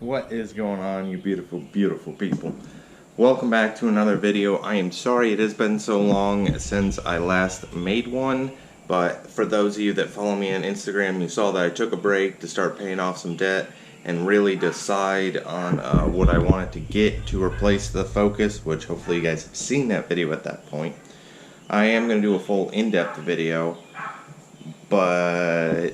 What is going on, you beautiful, beautiful people? Welcome back to another video. I am sorry it has been so long since I last made one, but for those of you that follow me on Instagram, you saw that I took a break to start paying off some debt and really decide on what I wanted to get to replace the Focus, which hopefully you guys have seen that video at that point. I am going to do a full in-depth video, but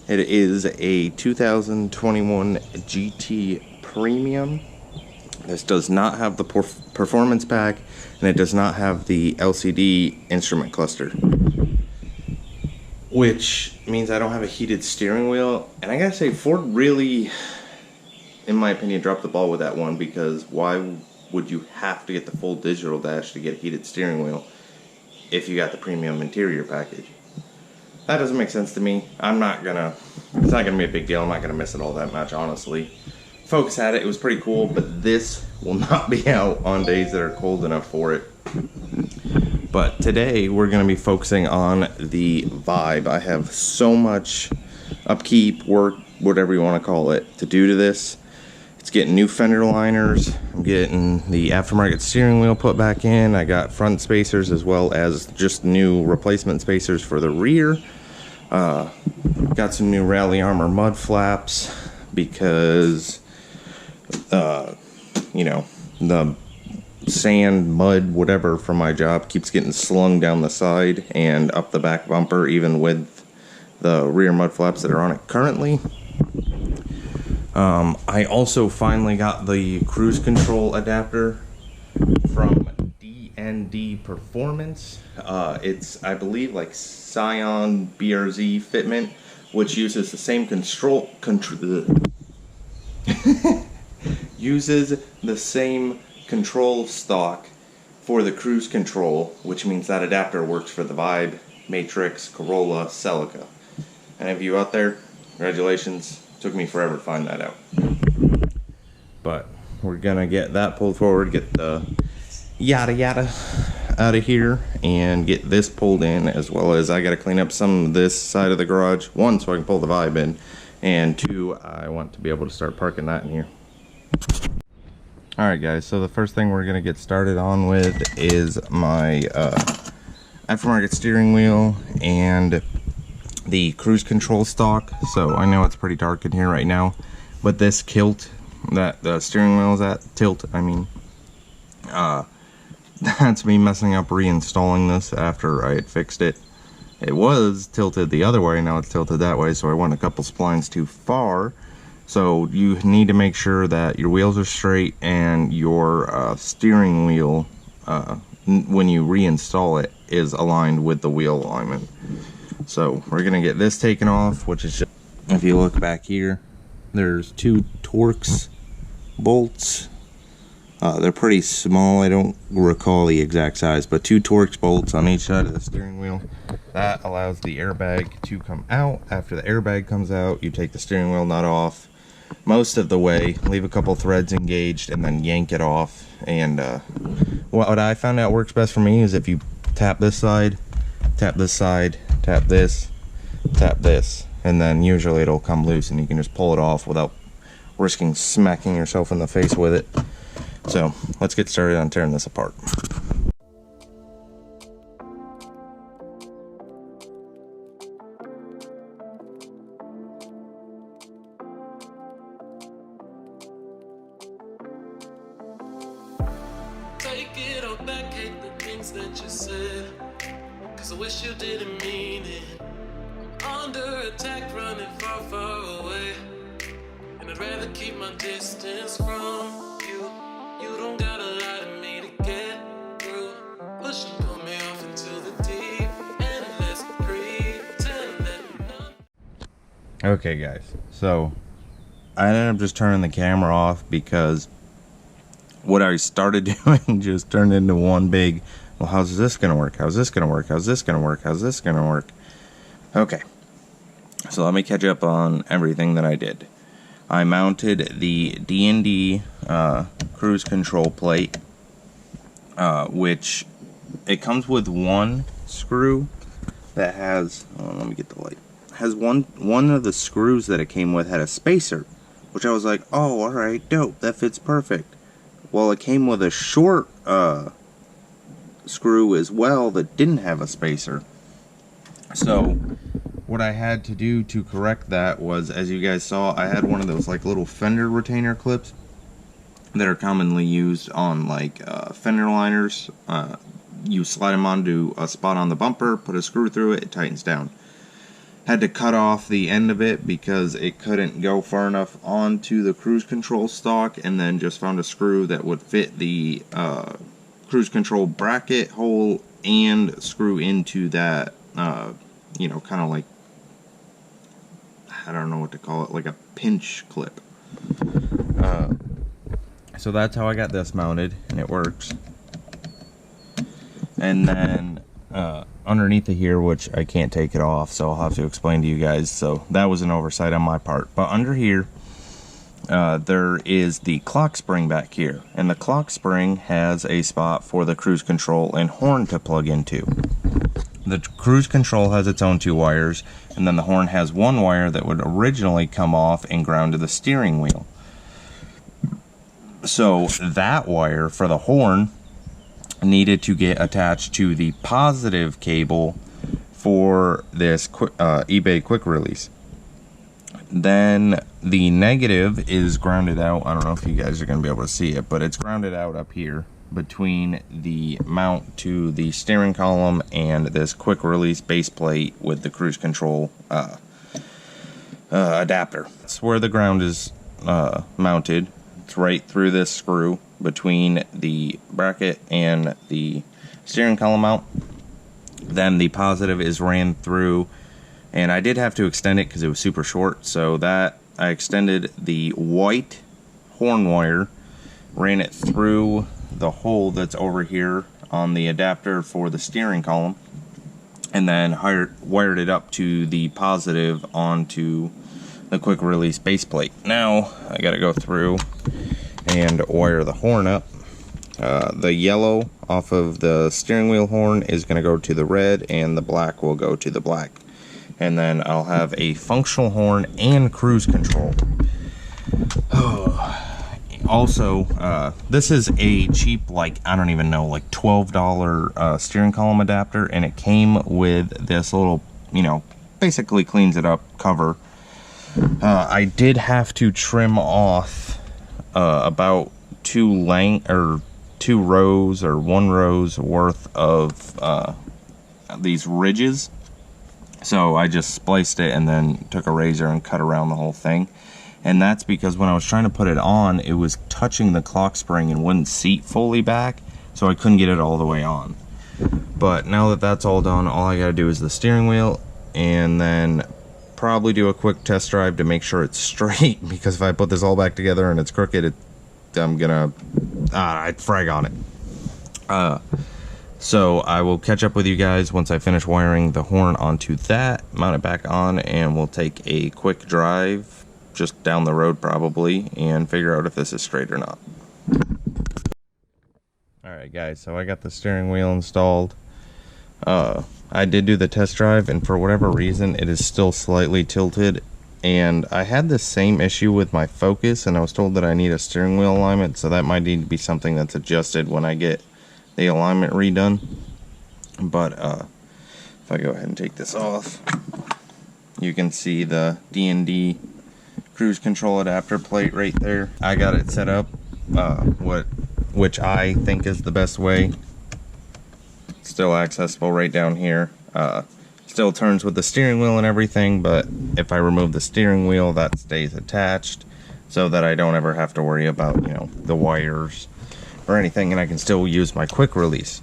it is a 2021 GT Premium. This does not have the performance pack, and it does not have the LCD instrument cluster, which means I don't have a heated steering wheel. And I gotta say, Ford really, in my opinion, dropped the ball with that one, because why would you have to get the full digital dash to get a heated steering wheel if you got the premium interior package? That doesn't make sense to me. It's not gonna be a big deal. I'm not gonna miss it all that much, honestly. Focus had it, it was pretty cool, but this will not be out on days that are cold enough for it. But today we're gonna be focusing on the Vibe. I have so much upkeep, work, whatever you wanna call it, to do to this. It's getting new fender liners. I'm getting the aftermarket steering wheel put back in. I got front spacers as well as just new replacement spacers for the rear. Got some new Rally Armor mud flaps because, you know, the sand, mud, whatever from my job keeps getting slung down the side and up the back bumper, even with the rear mud flaps that are on it currently. I also finally got the cruise control adapter from DND Performance. It's, I believe, like Scion BRZ fitment, which uses the same uses the same control stock for the cruise control, which means that adapter works for the Vibe, Matrix, Corolla, Celica. Any of you out there, congratulations. Took me forever to find that out. But we're gonna get that pulled forward, get the yada yada out of here, and get this pulled in, as well as I gotta clean up some of this side of the garage. One, so I can pull the Vibe in, and two, I want to be able to start parking that in here. Alright guys, so the first thing we're gonna get started on with is my aftermarket steering wheel and the cruise control stock. So I know it's pretty dark in here right now, but this kilt that the steering wheel is at, tilt I mean, that's me messing up reinstalling this after I had fixed it. It was tilted the other way, now it's tilted that way, so I went a couple splines too far. So you need to make sure that your wheels are straight and your steering wheel, when you reinstall it, is aligned with the wheel alignment. So we're gonna get this taken off, which is just, if you look back here, there's two Torx bolts. They're pretty small, I don't recall the exact size, but two Torx bolts on each side of the steering wheel. That allows the airbag to come out. After the airbag comes out, you take the steering wheel nut off most of the way, leave a couple threads engaged, and then yank it off. And what I found out works best for me is if you tap this side, tap this side, tap this, and then usually it'll come loose and you can just pull it off without risking smacking yourself in the face with it. So let's get started on tearing this apart. Take it all back, hate the things that you said, 'cause I wish you didn't mean it. I'm under attack, running far, far away, and I'd rather keep my distance from you. You don't gotta lie to me to get through. Push and pull me off into the deep, and let's pretend that Okay guys, so I ended up just turning the camera off because what I started doing just turned into one big, well, how's this gonna work? How's this gonna work? How's this gonna work? How's this gonna work? Okay, so let me catch up on everything that I did. I mounted the DND cruise control plate, which it comes with one screw that has, let me get the light. has one of the screws that it came with had a spacer, which I was like, oh, alright, dope, that fits perfect. Well, it came with a short screw as well that didn't have a spacer. So what I had to do to correct that was, as you guys saw, I had one of those like little fender retainer clips that are commonly used on like fender liners. You slide them onto a spot on the bumper, put a screw through it, it tightens down. Had to cut off the end of it because it couldn't go far enough onto the cruise control stock, and then just found a screw that would fit the cruise control bracket hole and screw into that, you know, kind of like, I don't know what to call it, like a pinch clip. So that's how I got this mounted, and it works. And then underneath of here, which I can't take it off, so I'll have to explain to you guys, so that was an oversight on my part. But under here, there is the clock spring back here, and the clock spring has a spot for the cruise control and horn to plug into. The cruise control has its own 2 wires, and then the horn has 1 wire that would originally come off and ground to the steering wheel. So that wire for the horn needed to get attached to the positive cable for this eBay quick release. Then the negative is grounded out. I don't know if you guys are going to be able to see it, but it's grounded out up here between the mount to the steering column and this quick release base plate with the cruise control adapter. That's where the ground is mounted. It's right through this screw between the bracket and the steering column mount. Then the positive is ran through, and I did have to extend it because it was super short, so that I extended the white horn wire, ran it through the hole that's over here on the adapter for the steering column, and then wired it up to the positive onto the quick release base plate. Now I gotta go through and wire the horn up. The yellow off of the steering wheel horn is going to go to the red, and the black will go to the black. And then I'll have a functional horn and cruise control. Also, this is a cheap, like, I don't even know, like $12 steering column adapter, and it came with this little, you know, basically cleans it up cover. I did have to trim off about 2 rows or 1 row's worth of these ridges. So I just spliced it and then took a razor and cut around the whole thing. And that's because when I was trying to put it on, it was touching the clock spring and wouldn't seat fully back, so I couldn't get it all the way on. But now that that's all done, all I gotta do is the steering wheel, and then probably do a quick test drive to make sure it's straight, because if I put this all back together and it's crooked, I'm gonna I'd frag on it. So I will catch up with you guys once I finish wiring the horn onto that, mount it back on, and we'll take a quick drive just down the road probably and figure out if this is straight or not. Alright guys, so I got the steering wheel installed. I did do the test drive, and for whatever reason it is still slightly tilted, and I had the same issue with my Focus, and I was told that I need a steering wheel alignment, so that might need to be something that's adjusted when I get the alignment redone. But if I go ahead and take this off, you can see the D&D cruise control adapter plate right there. I got it set up which I think is the best way. Still accessible right down here. Still turns with the steering wheel and everything, but if I remove the steering wheel, that stays attached so that I don't ever have to worry about, you know, the wires or anything, and I can still use my quick release.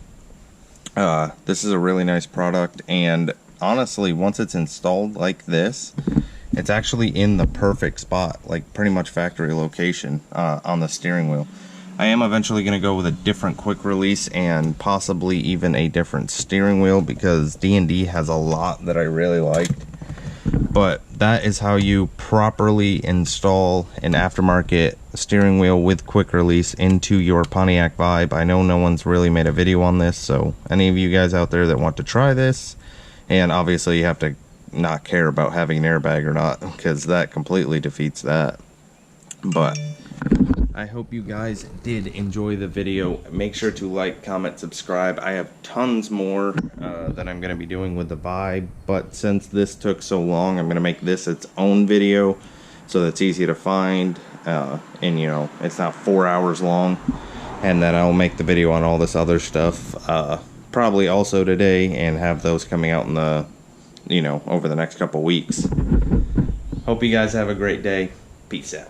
This is a really nice product, and honestly, once it's installed like this, it's actually in the perfect spot, like pretty much factory location on the steering wheel. I am eventually going to go with a different quick release and possibly even a different steering wheel, because D&D has a lot that I really liked. But that is how you properly install an aftermarket steering wheel with quick release into your Pontiac Vibe. I know no one's really made a video on this, so any of you guys out there that want to try this, and obviously you have to, not care about having an airbag or not, because that completely defeats that. But I hope you guys did enjoy the video. Make sure to like, comment, subscribe. I have tons more that I'm going to be doing with the Vibe, but since this took so long, I'm going to make this its own video so that's easy to find, and you know, it's not 4 hours long. And then I'll make the video on all this other stuff probably also today, and have those coming out in the, you know, over the next couple weeks. Hope you guys have a great day. Peace out.